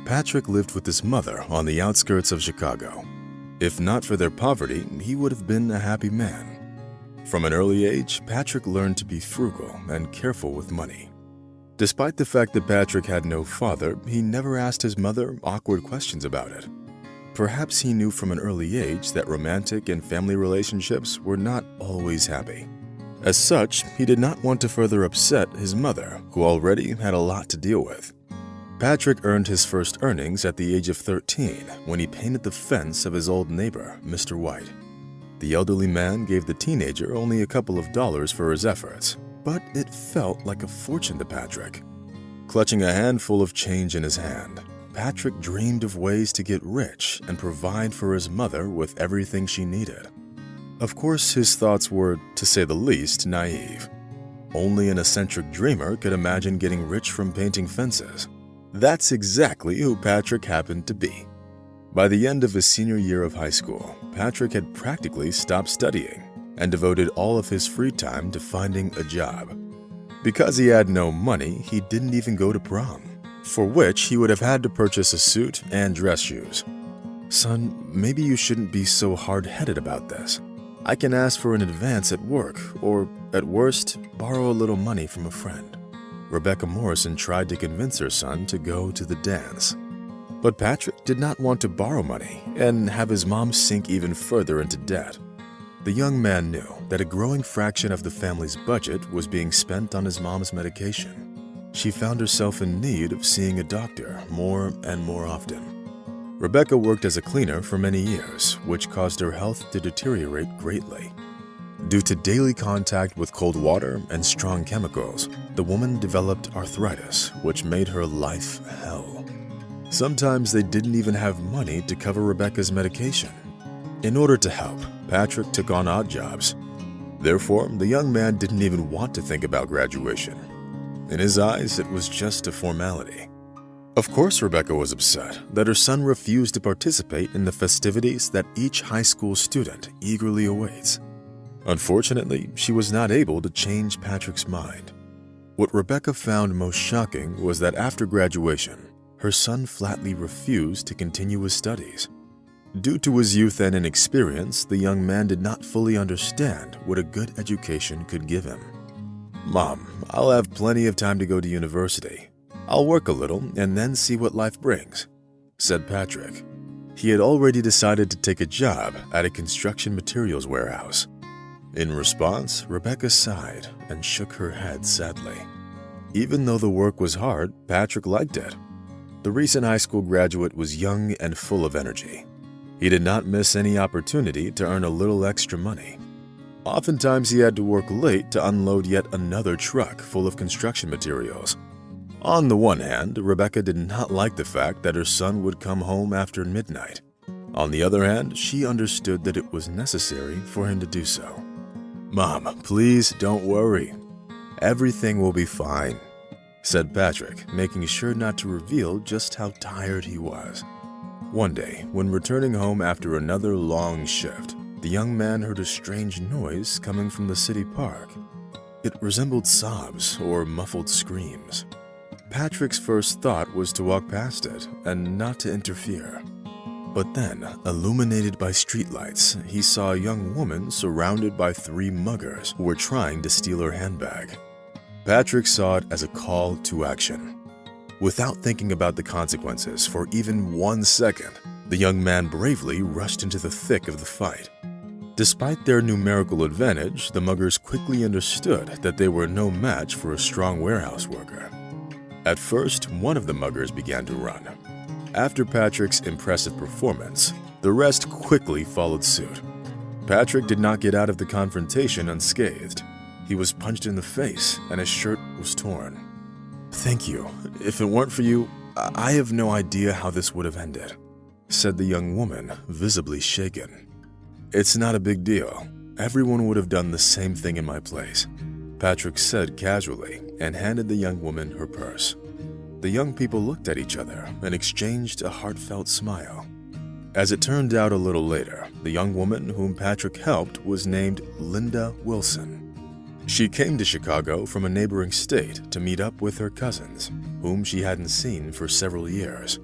Patrick lived with his mother on the outskirts of Chicago. If not for their poverty, he would have been a happy man. From an early age, Patrick learned to be frugal and careful with money. Despite the fact that Patrick had no father, he never asked his mother awkward questions about it. Perhaps he knew from an early age that romantic and family relationships were not always happy. As such, he did not want to further upset his mother, who already had a lot to deal with. Patrick earned his first earnings at the age of 13 when he painted the fence of his old neighbor, Mr. White. The elderly man gave the teenager only a couple of dollars for his efforts, but it felt like a fortune to Patrick. Clutching a handful of change in his hand, Patrick dreamed of ways to get rich and provide for his mother with everything she needed. Of course, his thoughts were, to say the least, naive. Only an eccentric dreamer could imagine getting rich from painting fences. That's exactly who Patrick happened to be. By the end of his senior year of high school, Patrick had practically stopped studying and devoted all of his free time to finding a job. Because he had no money, he didn't even go to prom, for which he would have had to purchase a suit and dress shoes. "Son, maybe you shouldn't be so hard-headed about this. I can ask for an advance at work, or, at worst, borrow a little money from a friend." Rebecca Morrison tried to convince her son to go to the dance. But Patrick did not want to borrow money and have his mom sink even further into debt. The young man knew that a growing fraction of the family's budget was being spent on his mom's medication. She found herself in need of seeing a doctor more and more often. Rebecca worked as a cleaner for many years, which caused her health to deteriorate greatly. Due to daily contact with cold water and strong chemicals, the woman developed arthritis, which made her life hell. Sometimes they didn't even have money to cover Rebecca's medication. In order to help, Patrick took on odd jobs. Therefore, the young man didn't even want to think about graduation. In his eyes, it was just a formality. Of course, Rebecca was upset that her son refused to participate in the festivities that each high school student eagerly awaits. Unfortunately, she was not able to change Patrick's mind. What Rebecca found most shocking was that after graduation, her son flatly refused to continue his studies. Due to his youth and inexperience, the young man did not fully understand what a good education could give him. "Mom, I'll have plenty of time to go to university. I'll work a little and then see what life brings," said Patrick. He had already decided to take a job at a construction materials warehouse. In response, Rebecca sighed and shook her head sadly. Even though the work was hard, Patrick liked it. The recent high school graduate was young and full of energy. He did not miss any opportunity to earn a little extra money. Oftentimes, he had to work late to unload yet another truck full of construction materials. On the one hand, Rebecca did not like the fact that her son would come home after midnight. On the other hand, she understood that it was necessary for him to do so. "Mom, please don't worry. Everything will be fine," said Patrick, making sure not to reveal just how tired he was. One day, when returning home after another long shift, the young man heard a strange noise coming from the city park. It resembled sobs or muffled screams. Patrick's first thought was to walk past it and not to interfere. But then, illuminated by streetlights, he saw a young woman surrounded by 3 muggers who were trying to steal her handbag. Patrick saw it as a call to action. Without thinking about the consequences for even 1 second, the young man bravely rushed into the thick of the fight. Despite their numerical advantage, the muggers quickly understood that they were no match for a strong warehouse worker. At first, one of the muggers began to run. After Patrick's impressive performance, the rest quickly followed suit. Patrick did not get out of the confrontation unscathed. He was punched in the face and his shirt was torn. "Thank you. If it weren't for you, I have no idea how this would have ended," said the young woman, visibly shaken. "It's not a big deal. Everyone would have done the same thing in my place," Patrick said casually and handed the young woman her purse. The young people looked at each other and exchanged a heartfelt smile. As it turned out a little later, the young woman whom Patrick helped was named Linda Wilson. She came to Chicago from a neighboring state to meet up with her cousins, whom she hadn't seen for several years.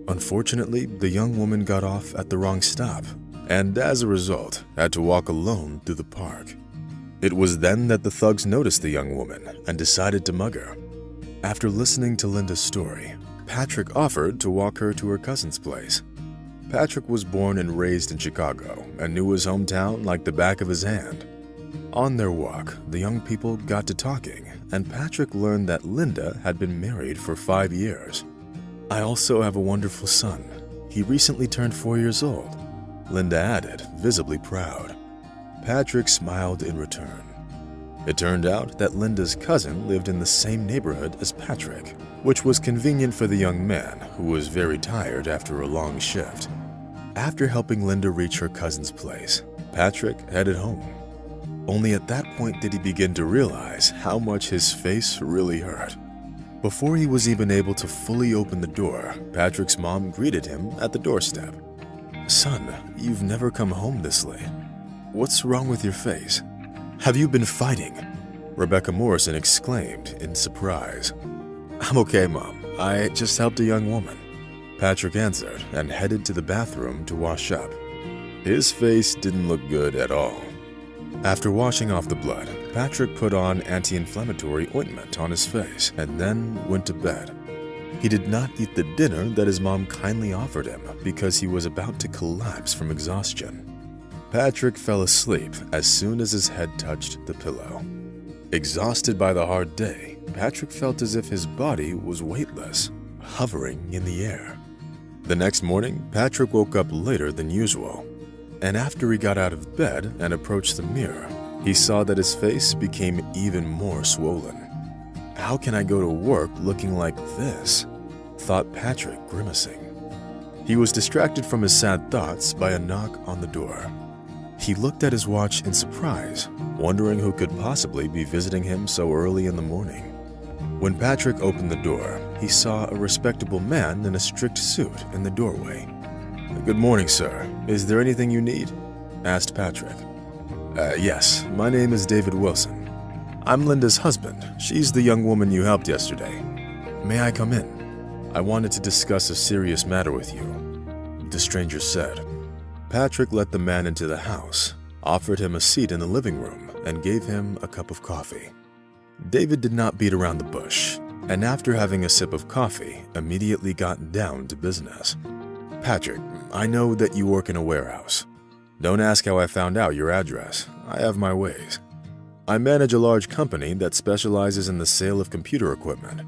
Unfortunately, the young woman got off at the wrong stop, and as a result, had to walk alone through the park. It was then that the thugs noticed the young woman and decided to mug her. After listening to Linda's story, Patrick offered to walk her to her cousin's place. Patrick was born and raised in Chicago and knew his hometown like the back of his hand. On their walk, the young people got to talking, and Patrick learned that Linda had been married for 5 years. "I also have a wonderful son. He recently turned 4 years old," Linda added, visibly proud. Patrick smiled in return. It turned out that Linda's cousin lived in the same neighborhood as Patrick, which was convenient for the young man, who was very tired after a long shift. After helping Linda reach her cousin's place, Patrick headed home. Only at that point did he begin to realize how much his face really hurt. Before he was even able to fully open the door, Patrick's mom greeted him at the doorstep. "Son, you've never come home this late. What's wrong with your face? Have you been fighting?" Rebecca Morrison exclaimed in surprise. "I'm okay, Mom. I just helped a young woman," Patrick answered and headed to the bathroom to wash up. His face didn't look good at all. After washing off the blood, Patrick put on anti-inflammatory ointment on his face and then went to bed. He did not eat the dinner that his mom kindly offered him because he was about to collapse from exhaustion. Patrick fell asleep as soon as his head touched the pillow. Exhausted by the hard day, Patrick felt as if his body was weightless, hovering in the air. The next morning, Patrick woke up later than usual, and after he got out of bed and approached the mirror, he saw that his face became even more swollen. "How can I go to work looking like this?" thought Patrick, grimacing. He was distracted from his sad thoughts by a knock on the door. He looked at his watch in surprise, wondering who could possibly be visiting him so early in the morning. When Patrick opened the door, he saw a respectable man in a strict suit in the doorway. "Good morning, sir. Is there anything you need?" asked Patrick. Yes, my name is David Wilson. I'm Linda's husband. She's the young woman you helped yesterday. May I come in? I wanted to discuss a serious matter with you," the stranger said. Patrick let the man into the house, offered him a seat in the living room, and gave him a cup of coffee. David did not beat around the bush, and after having a sip of coffee, immediately got down to business. "Patrick, I know that you work in a warehouse. Don't ask how I found out your address. I have my ways. I manage a large company that specializes in the sale of computer equipment.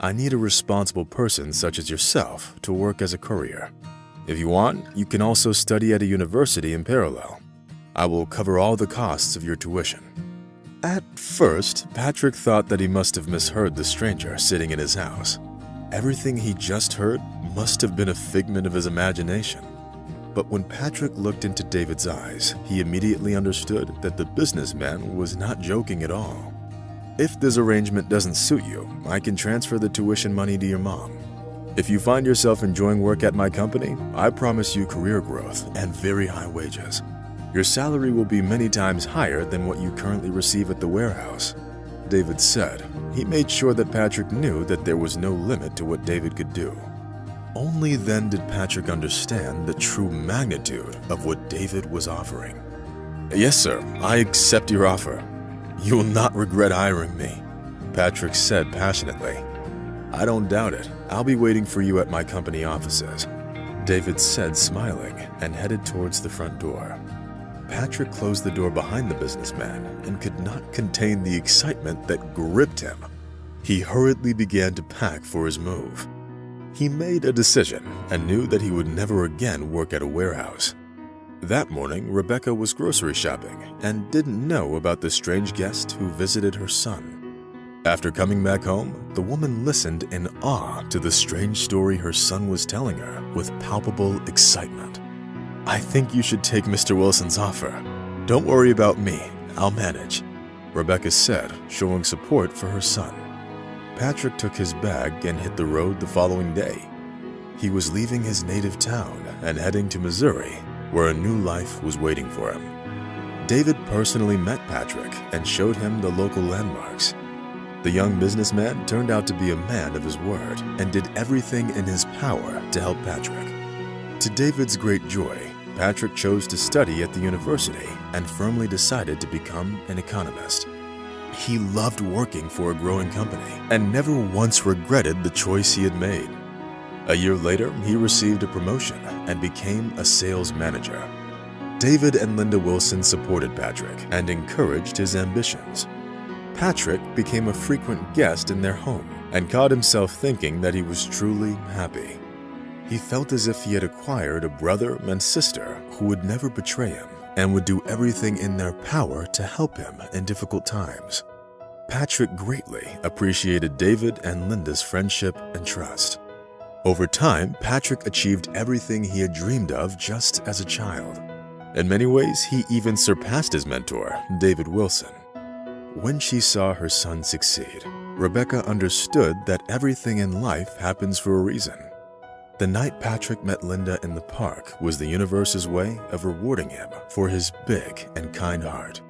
I need a responsible person such as yourself to work as a courier. If you want, you can also study at a university in parallel. I will cover all the costs of your tuition." At first, Patrick thought that he must have misheard the stranger sitting in his house. Everything he just heard must have been a figment of his imagination. But when Patrick looked into David's eyes, he immediately understood that the businessman was not joking at all. "If this arrangement doesn't suit you, I can transfer the tuition money to your mom. If you find yourself enjoying work at my company, I promise you career growth and very high wages. Your salary will be many times higher than what you currently receive at the warehouse," David said. He made sure that Patrick knew that there was no limit to what David could do. Only then did Patrick understand the true magnitude of what David was offering. "Yes, sir, I accept your offer. You will not regret hiring me," Patrick said passionately. "I don't doubt it. I'll be waiting for you at my company offices," David said, smiling, and headed towards the front door. Patrick closed the door behind the businessman and could not contain the excitement that gripped him. He hurriedly began to pack for his move. He made a decision and knew that he would never again work at a warehouse. That morning, Rebecca was grocery shopping and didn't know about the strange guest who visited her son. After coming back home, the woman listened in awe to the strange story her son was telling her with palpable excitement. "I think you should take Mr. Wilson's offer. Don't worry about me, I'll manage," Rebecca said, showing support for her son. Patrick took his bag and hit the road the following day. He was leaving his native town and heading to Missouri, where a new life was waiting for him. David personally met Patrick and showed him the local landmarks. The young businessman turned out to be a man of his word and did everything in his power to help Patrick. To David's great joy, Patrick chose to study at the university and firmly decided to become an economist. He loved working for a growing company and never once regretted the choice he had made. A year later, he received a promotion and became a sales manager. David and Linda Wilson supported Patrick and encouraged his ambitions. Patrick became a frequent guest in their home and caught himself thinking that he was truly happy. He felt as if he had acquired a brother and sister who would never betray him and would do everything in their power to help him in difficult times. Patrick greatly appreciated David and Linda's friendship and trust. Over time, Patrick achieved everything he had dreamed of just as a child. In many ways, he even surpassed his mentor, David Wilson. When she saw her son succeed, Rebecca understood that everything in life happens for a reason. The night Patrick met Linda in the park was the universe's way of rewarding him for his big and kind heart.